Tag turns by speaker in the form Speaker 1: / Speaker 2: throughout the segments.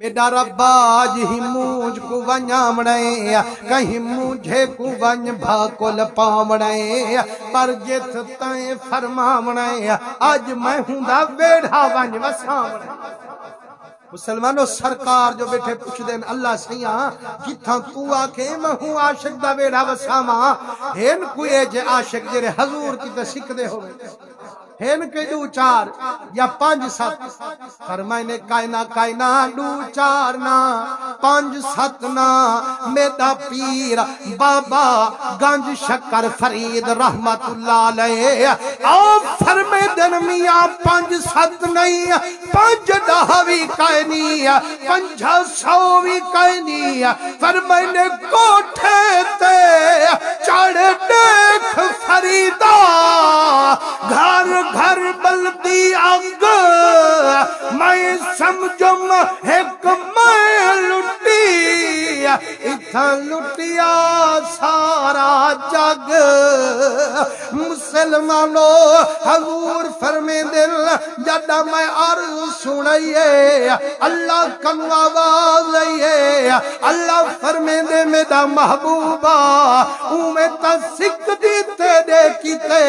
Speaker 1: میڈا ربا آج ہی موج کو ونیامڑے کہیں مجھے کو ون بھاکل پامڑے پر جت تائیں فرمامڑے آج میں ہوں دا بیڑھا ون وسامڑے مسلمانوں سرکار جو بیٹھے پوچھ دیں اللہ سیاں جتھاں تو آکے میں ہوں عاشق دا بیڑھا وساما ہین کوئے جے عاشق جرے حضور کی تے سکھ دے ہوئے ہین کے دو چار یا پانچ سات فرمائنے کائنا دو چار نا پانچ سات نا میرا پیر بابا گنج شکر فرید رحمت اللہ علیہ آپ فرمے دن میاں پانچ سات نہیں پانچ دہوی کائنی پنجھا سووی کائنی فرمائنے کوٹھے تے چڑھ دیکھ فریدہ گھر گھر بلدی آگ میں سمجھم ایک میں لٹی اتھا لٹیا سارا جگ مسلمانو حضور فرمے دل جدہ میں عرض سنائیے اللہ کن آواز لئیے اللہ فرمے دے میرا محبوبہ اومے تا سکھ دیتے دے کیتے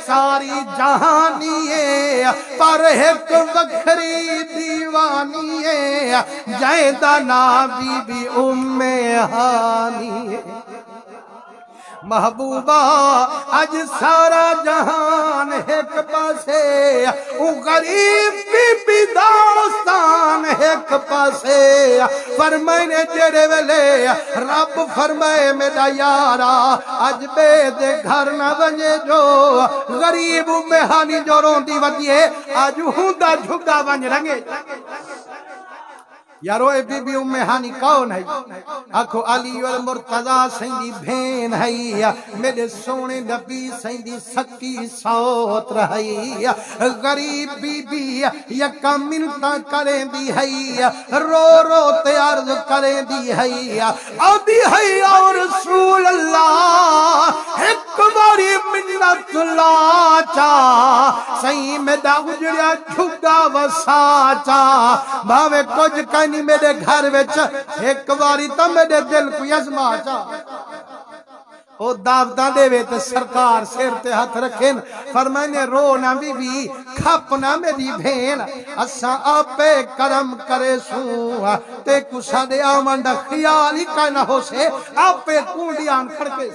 Speaker 1: ساری جہانیے پر ایک وکھری دیوانیے جائدہ نا بی بی ام ہانیے محبوبہ آج سارا جہان ایک پاسے غریب بی بی داستان ایک پاسے فرمائنے جڑے ویلے رب فرمائے میرا یارا آج بے دے گھر نہ بنجے جو غریب مہانی جو روندی ودیے آج ہوندا جھگا بن رنگے یارو اے بی بی ام ہانی کون ہے آکھو علی والمرتضی سیندی بھین ہے میرے سونے نبی سیندی سکی سوت رہی غریب بی بی یکا منتا کریں دی ہے رو رو تے عرض کریں دی ہے آدھی ہے اور رسول اللہ ایک باری منت لا چا سہی میں دا اجڑیا جھگا وسا چا بھاوے کچھ کہیں میرے گھر وچ ایک باری تا میرے دل کو یزما چا او دعوتاں دے وے تے سرکار سر تے ہاتھ رکھیں فرمائنے رو نہ بی بی کھپ نہ میری بھین اساں آپے کرم کرے سوں تے کو ساڈے آمن دا خیال ہی کا نہ ہو سے آپے کونڈیاں کھڑکے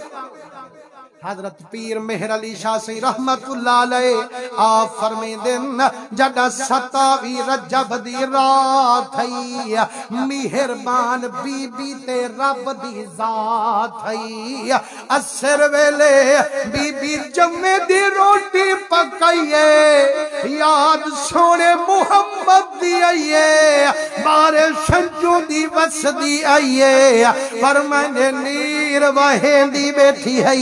Speaker 1: حضرت پیر مہر علی شاہ سی رحمت اللہ علیہ آپ فرمیں دن جڑا ستاوی رجب دی رات ہے مہربان بی بی تے رب دی ذات ہے اسر ویلے بی بی جمعے دی روٹی پکائیے یاد سونے محمد دی آئیے بارے شنجو دی وس دی آئیے فرمائنے نیر وہیں دی بیٹھی ہے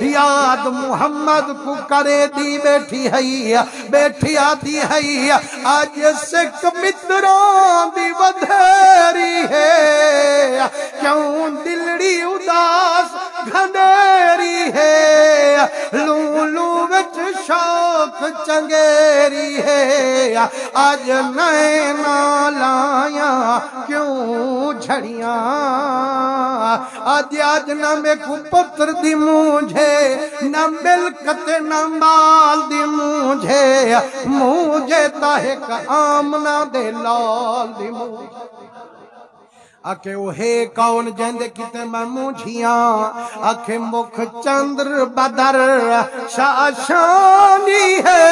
Speaker 1: یاد محمد کو کرے دی بیٹھی ہے بیٹھی آتی ہے آج سکھ متران دی ودھیری ہے کیوں دلڑی اداس گھنیری ہے لولو وچ شوق چنگیری ہے آج نئے نالایا کیوں جھڑیاں آج نہ میں کو پتر دی مجھے نہ ملکت نہ مال دی مجھے تاہک آمنہ دے لال دی مجھے آکھے اوہے کون جندے کتے میں مجھیاں آکھے مکھ چندر بدر شاشانی ہے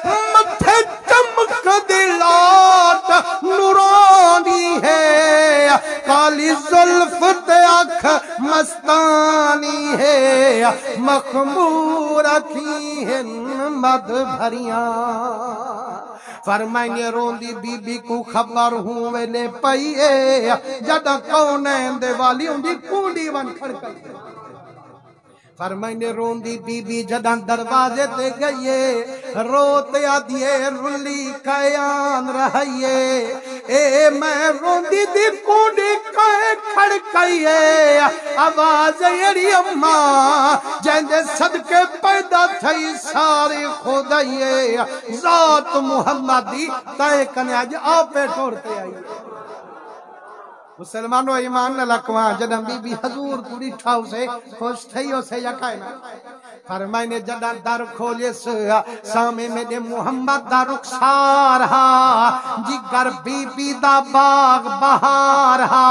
Speaker 1: متھے چمک دلات نورانی ہے کالی ظلف تے آنکھ مستانی ہے مخمور اکھی ہیں مد بھریاں فرمائنے روندی بی بی کو خبر ہوں ویلے پئیے جدہ کونین دے والی ہوں دی کونڈی ون کھڑکل فرمائنے روندی بی بی جدہ دروازے تے گئیے روتے آدھیے رلی قیان رہیے اے میں روندی دی کونڈی کا میں کھڑکائیے آواز ایڑی اماں جہندے صدقے پیدا تھئی ساری خدائیے ذات محمدی تائے کنے آج آپے ٹورتے آئیے مسلمانوں ایمان نہ لکوان جدن بی بی حضور پوری ٹھاؤ سے خوش تھئی ہو سے یکائے نا فرمائے نے جدن در کھولے سامے میں دے محمد دا رخسار ہا جگر بی بی دا باغ بہار ہا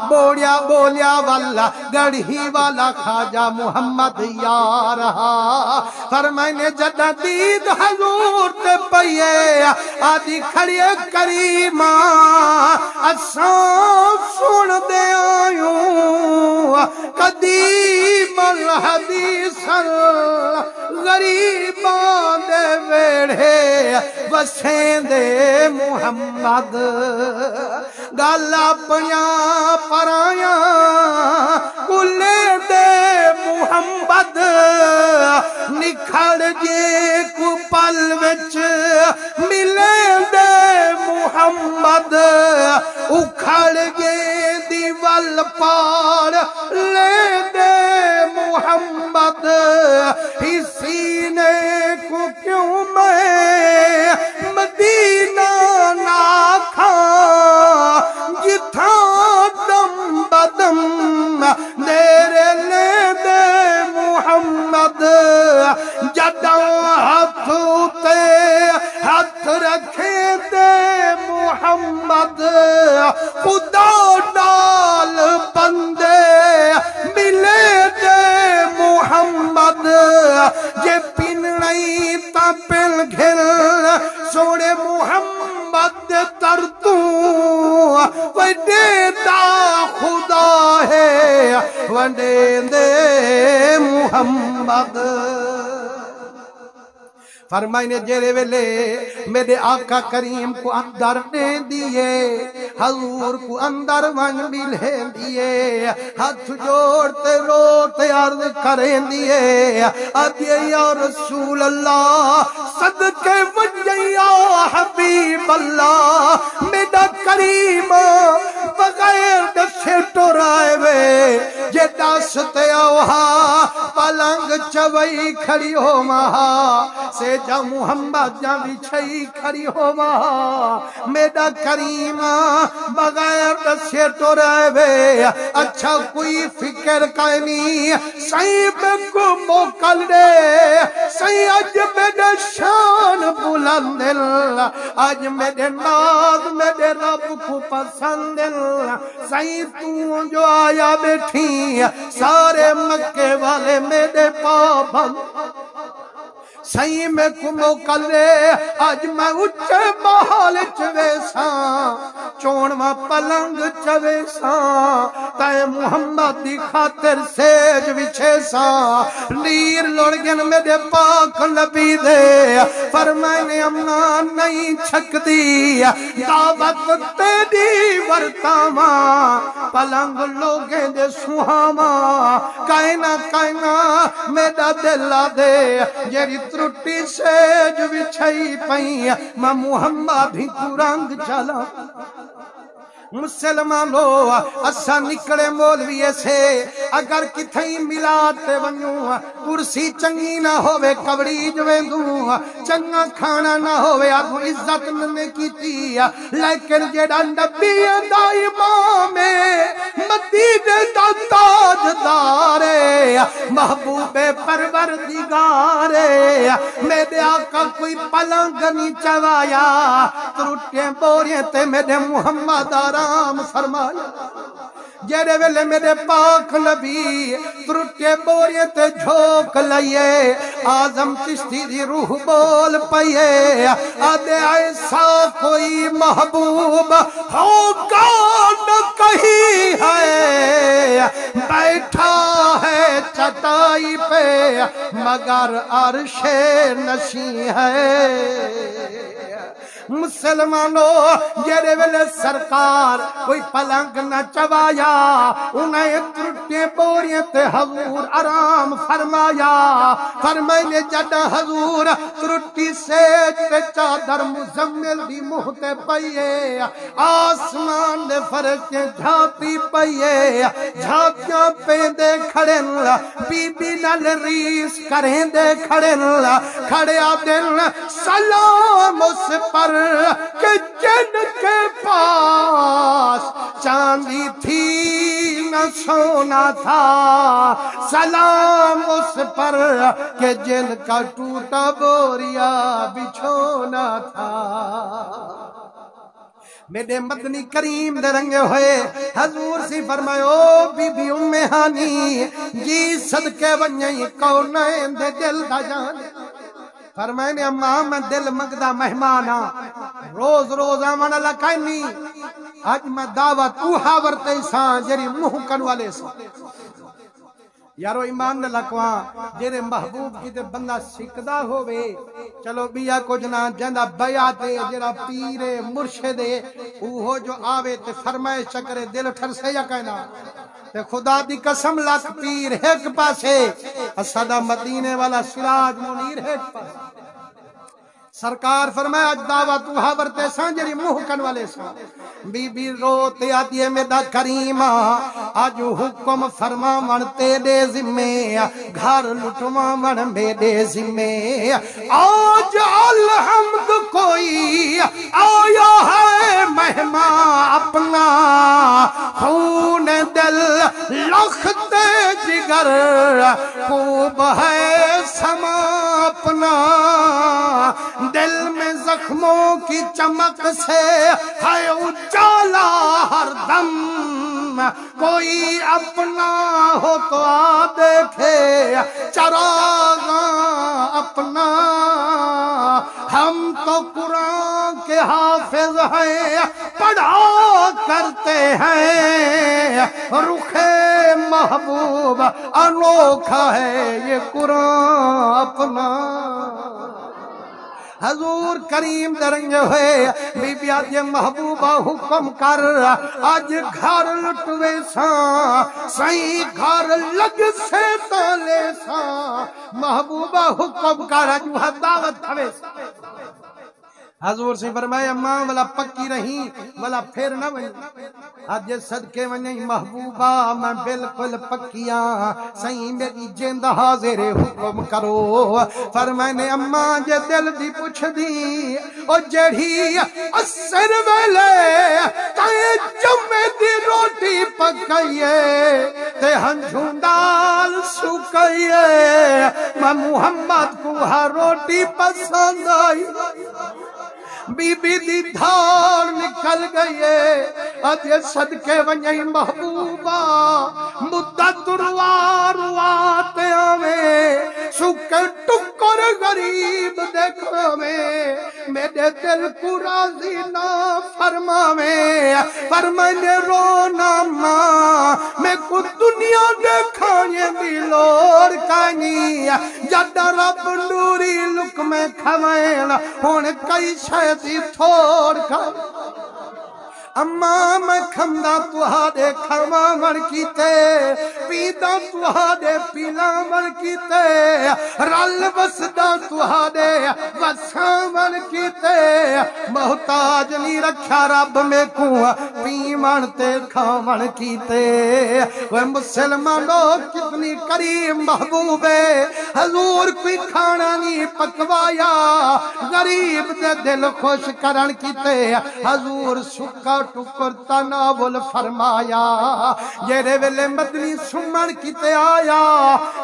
Speaker 1: بوڑیا بولیا والا گڑھی والا خواجہ محمد یار ہا فرمائے نے جدن دید حضور تے پئیے آدھی کھڑیے کریمہ اساں سن دے آیوں قدیم الحدیث غریبان دے ویڑے وسیں دے محمد گالا پنیاں پرایاں کلے دے محمد نکھڑ جے کو پل وچ ملے دے محمد اکھڑ گے دیوال پار لے دے محمد ہی سینے کو کیوں میں مدینہ نہ کھا جتھا دم بدم میرے لے دے محمد جدوں ہاتھ تے ہاتھ رکھے دے محمد خدا ڈال بندے ملے دے محمد جے پن نہیں تا پل گھل سوڑے محمد ترتوں وڈے دا خدا ہے وڈے دے محمد فرمائنے جیرے ویلے میرے آقا کریم کو اندر دے دیئے حضور کو اندر ون ملے دیئے ہاتھ جوڑتے روتے عرض کریں دیئے آدھے یا رسول اللہ صدقے وجہ یا حبیب اللہ میرا کریم بغیر دسے ٹورائے وے جے داستے آوہا پلنگ چوئی کھڑی ہو مہا سے جا محمد جا بچھئی کھڑی ہو مہا میرا کریم بغیر دسے ٹورائے وے اچھا کوئی فکر کائنی سیب کو موکل دے سی اج میرے شان بلندل اج میرے ناز میرے رب کو پسندل سی تو جو آیا بیٹھی سارے مکے والے میرے پابند سہی میں کو موکل دے آج میں اچھے محال چویساں چونواں پلنگ چویساں تے محمد دی خاطر سیج وچھیساں لیر لڑگن میرے پاک نبی دے فرمائنے امنا نہیں چھک دی دعوت تیری ورتاواں پلنگ لوگیں دے سوہاواں کائنا کائنا میرا دلہ دے جیری ترٹی سیج بچھئی پئی میں محمد ہی کو رنگ چلا مسلمانو اسا نکڑے مولوی سے اگر کتھئی ملاتے ونیوں کرسی چنگی نہ ہوئے کبڑی جویندوں چنگا کھانا نہ ہوئے آگو عزت نے کیتی لیکن جیڑا نبی دا امام مدینے دا تاجدارے محبوب پروردگار میرے آقا کوئی پلنگ نہیں چوایا ترٹے بوریے تے میرے محمد آرام فرمایا جیڑے ویلے میرے پاک نبی ترٹے بوریے تے جھوک لئیے آزم چشتی دی روح بول پئیے آدھے ایسا کوئی محبوب ہوگا نہ کہیں ہے بیٹھا ہے چٹائی پہ مگر عرش نشیں ہے مسلمانو جیڑے ویلے سرکار کوئی پلنگ نہ چوایا انہیں ترٹ اٹے بوریاں تے حضور آرام فرمایا فرمائے جڑا حضور ترٹی سیج تے چادر مزمل دی منہ تے پئیے آسمان دے فرشتے جھاپی پئیے جھاپیاں پیندے کھڑن بی بی نال ریس کریں دے کھڑن کھڑے آدن سلام اس پر کہ جن کے پاس چاندی تھی نہ سونا تھا سلام اس پر کہ جن کا ٹوٹا بوریا بچھونا تھا میرے مدنی کریم دے رنگے ہوئے حضور سی فرمائے او بی بی ام ہانی جی صدقے ونجئی کونین دے دل دا جان فرمائے نے اماں میں دل مگدہ مہمانا روز روز آمانا لکائنی آج میں دعوت اوہا ورتے سان جری محکن والے سان یارو ایمان نہ لکوان جیرے محبوب کی تے بندہ سکدہ ہوئے چلو بیا کچھ نہ جندہ بیعتے جیرا پیرے مرشدے اوہو جو آوے تے فرمائے شکرے دل ٹھر سے یا کہنا تے خدا دی قسم لک پیر ایک پاسے اسدہ مدینے والا سراج منیر ایک پاسے سرکار فرمایا آج دعوت وہاں ورتے سان جری محکن والے سان بی بی روتے آتی ہے میرا کریمہ آج حکم فرما من تیرے ذمے گھر لٹوا من میرے ذمے آج الحمد کوئی آیا ہے مہمان اپنا خون دل لخت جگر خوب ہے سما اپنا دل میں زخموں کی چمک سے ہے اجالا ہر دم کوئی اپنا ہو تو آ دیکھے چراغاں اپنا ہم تو قرآن کے حافظ ہیں پڑھا کرتے ہیں رخ محبوب انوکھا ہے یہ قرآن اپنا حضور کریم درنگ ہوئے بی بی آج محبوبہ حکم کر آج گھر لٹوے ساں سائیں گھر لگ سے تالے ساں محبوبہ حکم کر آج وہ دعوت ہوئے حضور سے فرمایا ماں والا پکی رہی والا پھر نہ وئی آج صدقے ونجئی محبوبہ میں بالکل پکیاں سائیں میری جند حاضر حکم کرو فرمائے اماں جے دل دی پوچھ دی او جڑھی اثر ویلے تے جمعے دی روٹی پکائیے تے ہنجھون دال سکائیے میں محمد کو ہر روٹی پسند آئی بی بی دی دھار نکل گئے آج صدقے ونجئی محبوبہ مدت روار واتے آوے سکے ٹکر غریب دیکھوے میرے دل کو راضی نہ فرماوے فرمائے رونا ماں میں کو دنیا دیکھانے دی لوڑ کانی جدہ رب نوری لک میں کھوائن ہون کئی شاید تھوڑ کھا اماں میں کھمدہ تہاڈے کھرماون کیتے پیدا تہاڈے پیلاون کیتے رل بسدا تہاڈے وساون کیتے محتاج نہیں رکھیا رب میں کو پیون تے کھاون کیتے وہ مسلمانوں کتنی کریم محبوب ہے حضور کوئی کھانا نہیں پکوایا غریب دے دل خوش کرن کیتے حضور سکا ٹکر تناول فرمایا جیرے ویلے مدنی سمن کیتے آیا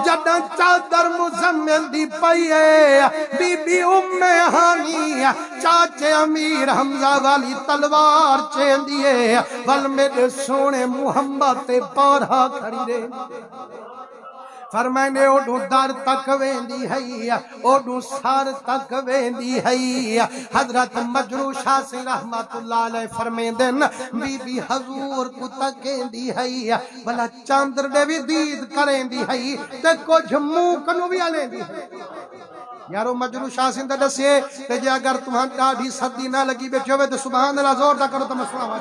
Speaker 1: جدہ چادر مزمل دی پئیے بی بی ام ہانی چاچے امیر حمزہ والی تلوار چین دیے ول میرے سونے محمد تے پارہا کھڑی رہے فرمائنے اوڈو در تک ویندی ہے اوڈو سار تک ویندی ہے حضرت مجروح شاہ سے رحمت اللہ علیہ فرمائن دن بی بی حضور کو تکیں دی ہے بلا چاندر دے بھی دید کریں دی ہے تے کچھ موکنو بھی آلیں دی ہے یارو مجروح شاہ سے دسے تے جے اگر تمہاں ڈاڑھی صدی نہ لگی بیٹھے ہوئے تو سبحان اللہ زور دا کرو تو میں سنا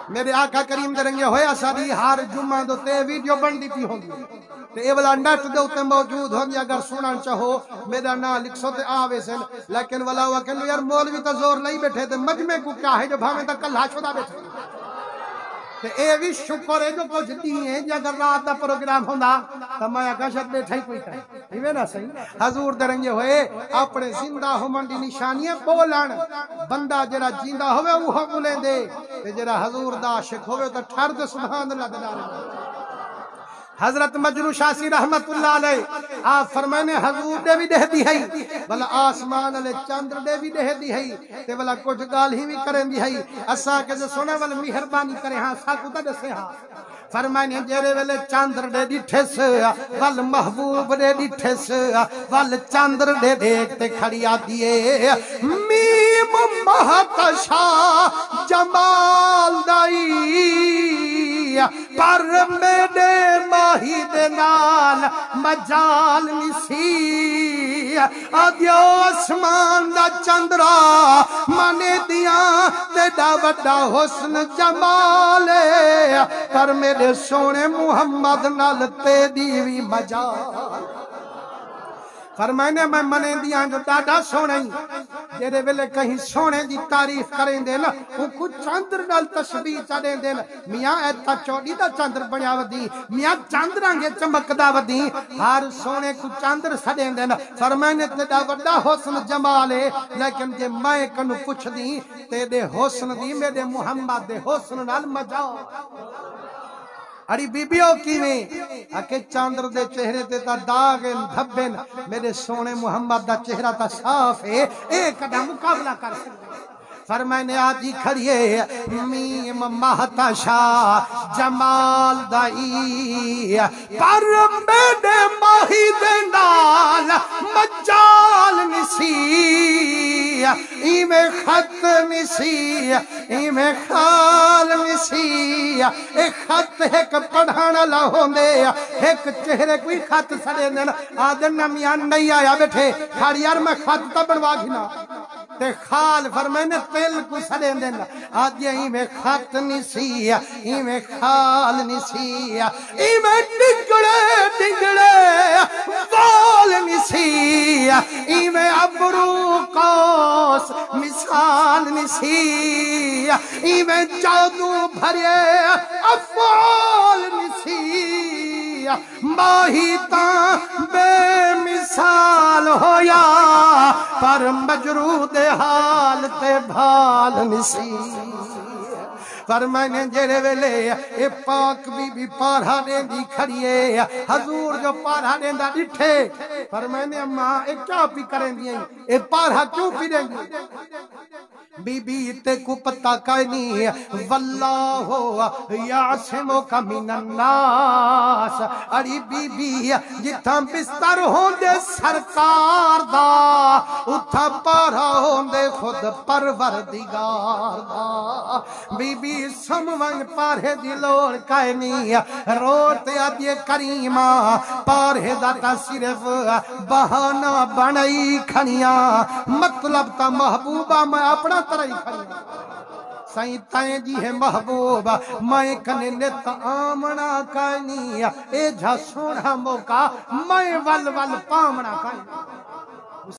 Speaker 1: میرے آقا کریم دے رنگے ہویا ساری ہر جمعہ دو تے ویڈیو بندی پی ہوں گی تے اے والا نیٹ دے اوتے موجود ہوں گی اگر سنن چاہو میرا نام لکھ سو تے آوے سن لیکن والا ہوا کہ یار مولوی تو زور نہیں بیٹھے تے مجمع کو کیا ہے جو بھاویں تک کلھا شدہ بیٹھے تے اے بھی شکر ہے جو کچھ دیئے جی اگر رات دا پروگرام ہوندا تو میں اگشت بیٹھا ہی کوئی کہیں ایویں نہ صحیح حضور درنگے ہوئے اپنے زندہ ہومن دی نشانیاں بولن بندہ جڑا جیندہ ہوئے وہ بولیں دے تے جڑا حضور دا عاشق ہوئے تو ٹھر دے سبحان اللہ دے ڈالے حضرت مجنو شاسی رحمت اللہ علیہ آپ فرمائنے حضور دے بھی دہ دی ہے بلا آسمان علیہ چندر دے بھی دہ دی ہے تے بلا کچھ گال ہی بھی کریں دی ہے اسا کے جو سنے والا مہربانی کرے ہاں ساکو تا دسے ہاں فرمائنے جیرے ویلے چاندر دے ڈٹھس وال محبوب دے ڈٹھس وال چاندر دے دیکھتے کھڑی آدیے میم مہتشا جمال دائی پر میڈے ماہی دے نال مجال نسی آدیو اسمان دا چندرا مانے دیاں تیڈا وڈا حسن جمالے پر میرے سونے محمد نال تیری وی مجال فرمائنے میں منے دیاں جو ڈاڈا سونے جیرے ویلے کہیں سونے دی تعریف کریں دے نا وہ کچھ چاندر نال تشبیح چڑھیں دے نا میاں ایتا چوڑی دا چاندر بنیا ودی میاں چاندرانگے چمک دا ودی ہر سونے کو چاندر سڑیں دے نا فرمائنے تیڈا وڈا حسن جمالے لیکن جے میں کنو پوچھ دی تیڈے حسن دی میرے محمد دے حسن نال مجال اڑی بیبیوں کی میں اکے چاندر دے چہرے تے تا داغن دھبن میرے سونے محمد دا چہرہ تا صاف ہے ایک قدم مقابلہ کر سکتے فرمائنے آجی کھڑیے میم مہتشا جمال دائی پر میڈے ماہی دے نال مجال نسی ایمیں خط نسی ایمیں خال نسی ایک خط ایک پڑھانا لہوں دے ایک چہرے کوئی خط سڑے دینا آدن نمیاں نہیں آیا بیٹھے کھاڑی یار میں خط تا بنوا گھنا تے خال فرمائنے تیل کو سڑے دینا آج ایمیں خط نسی ایمیں خال نسی ایمیں ڈگڑے ڈگڑے وال نسی ایمیں ابرو کوس مثال نسی ایمیں جادو بھرے افعال نسی ماہی تاں بے مثال ہویا پر مجرود حال تے بھال نسی فرمائنے جیرے ویلے اے پاک بی پارہا دین دی کھڑیے حضور جو پارہا دین دا ڈٹھے فرمائنے اماں اے کیا پی کریں دیں اے پارہا کیوں پی دیں بی بی تے کو پتہ کائنی واللہ یعصمو کا من الناس اڑی بی بی جتھاں بستر ہون دے سرکار دا اتھا پارہا ہون دے خود پروردگار دا بی بی سمونگ پارہے دی لوڑ کائنی روتے آدھے کریمہ پارہے داتا صرف بہانہ بنائی کھنیاں مطلب تا محبوبہ میں اپنا طرح ہی کھنیاں سائیں تائیں جی ہے محبوبہ میں کنے نیت آمنا کائنی اے جھا سوڑا موقع میں ول ول پامنا کائنی